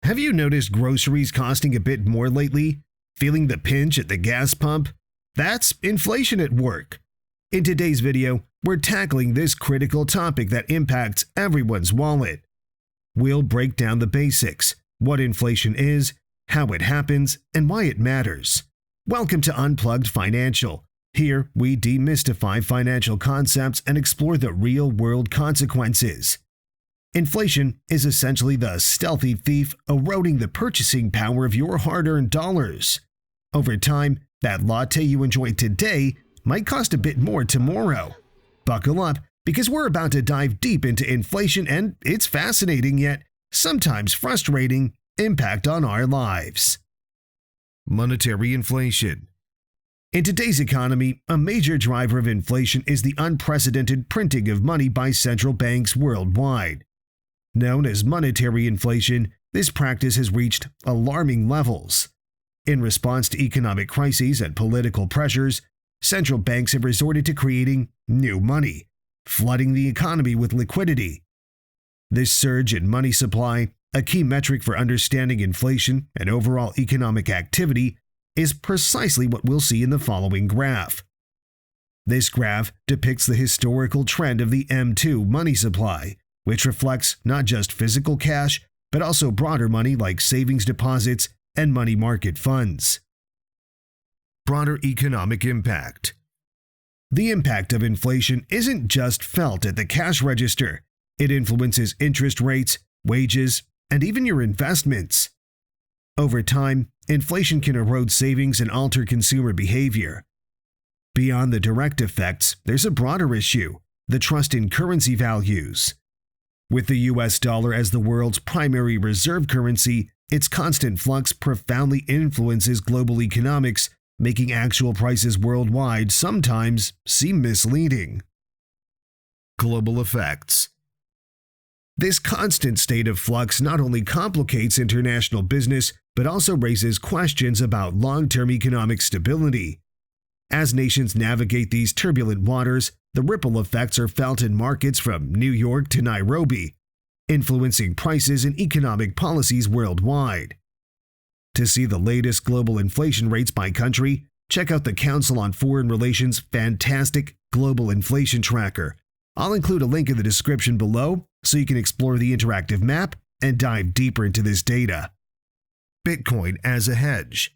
Have you noticed groceries costing a bit more lately? Feeling the pinch at the gas pump? That's inflation at work. In today's video, we're tackling this critical topic that impacts everyone's wallet. We'll break down the basics, what inflation is, how it happens, and why it matters. Welcome to Unplugged Financial. Here, we demystify financial concepts and explore the real-world consequences. Inflation is essentially the stealthy thief eroding the purchasing power of your hard-earned dollars. Over time, that latte you enjoy today might cost a bit more tomorrow. Buckle up, because we're about to dive deep into inflation and its fascinating yet sometimes frustrating impact on our lives. Monetary inflation. In today's economy, a major driver of inflation is the unprecedented printing of money by central banks worldwide. Known as monetary inflation, this practice has reached alarming levels. In response to economic crises and political pressures, central banks have resorted to creating new money, flooding the economy with liquidity. This surge in money supply, a key metric for understanding inflation and overall economic activity, is precisely what we'll see in the following graph. This graph depicts the historical trend of the M2 money supply, which reflects not just physical cash, but also broader money like savings deposits and money market funds. Broader economic impact. The impact of inflation isn't just felt at the cash register. It influences interest rates, wages, and even your investments. Over time, inflation can erode savings and alter consumer behavior. Beyond the direct effects, there's a broader issue: the trust in currency values. With the US dollar as the world's primary reserve currency, its constant flux profoundly influences global economics, making actual prices worldwide sometimes seem misleading. Global effects. This constant state of flux not only complicates international business, but also raises questions about long-term economic stability. As nations navigate these turbulent waters, the ripple effects are felt in markets from New York to Nairobi, influencing prices and economic policies worldwide. To see the latest global inflation rates by country, check out the Council on Foreign Relations' fantastic Global Inflation Tracker. I'll include a link in the description below so you can explore the interactive map and dive deeper into this data. Bitcoin as a hedge.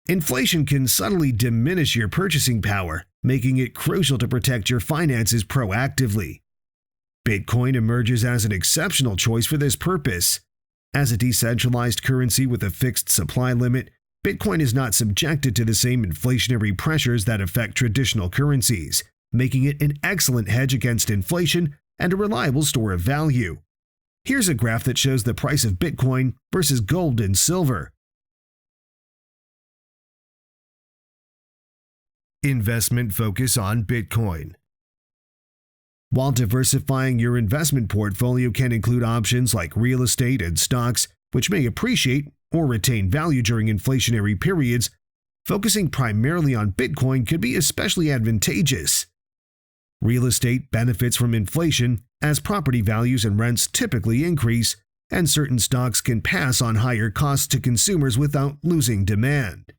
Inflation can subtly diminish your purchasing power, making it crucial to protect your finances proactively. Bitcoin emerges as an exceptional choice for this purpose. As a decentralized currency with a fixed supply limit, Bitcoin is not subjected to the same inflationary pressures that affect traditional currencies, making it an excellent hedge against inflation and a reliable store of value. Here's a graph that shows the price of Bitcoin versus gold and silver. Investment focus on Bitcoin. While diversifying your investment portfolio can include options like real estate and stocks, which may appreciate or retain value during inflationary periods, focusing primarily on Bitcoin could be especially advantageous. Real estate benefits from inflation as property values and rents typically increase, and certain stocks can pass on higher costs to consumers without losing demand.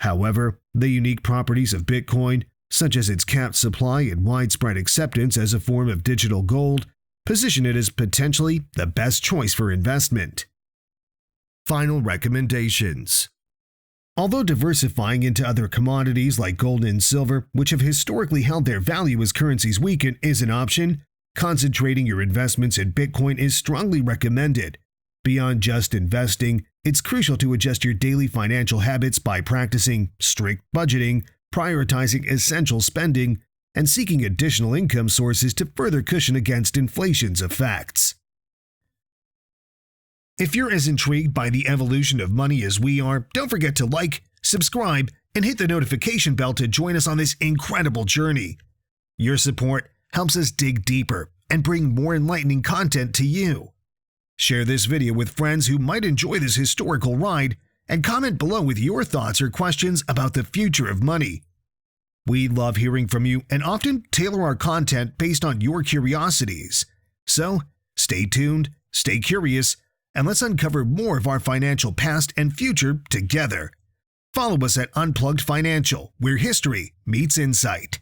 However, the unique properties of Bitcoin, such as its capped supply and widespread acceptance as a form of digital gold, position it as potentially the best choice for investment. Final recommendations. Although diversifying into other commodities like gold and silver, which have historically held their value as currencies weaken, is an option, concentrating your investments in Bitcoin is strongly recommended. Beyond just investing, it's crucial to adjust your daily financial habits by practicing strict budgeting, prioritizing essential spending, and seeking additional income sources to further cushion against inflation's effects. If you're as intrigued by the evolution of money as we are, don't forget to like, subscribe, and hit the notification bell to join us on this incredible journey. Your support helps us dig deeper and bring more enlightening content to you. Share this video with friends who might enjoy this historical ride, and comment below with your thoughts or questions about the future of money. We love hearing from you and often tailor our content based on your curiosities. So, stay tuned, stay curious, and let's uncover more of our financial past and future together. Follow us at Unplugged Financial, where history meets insight.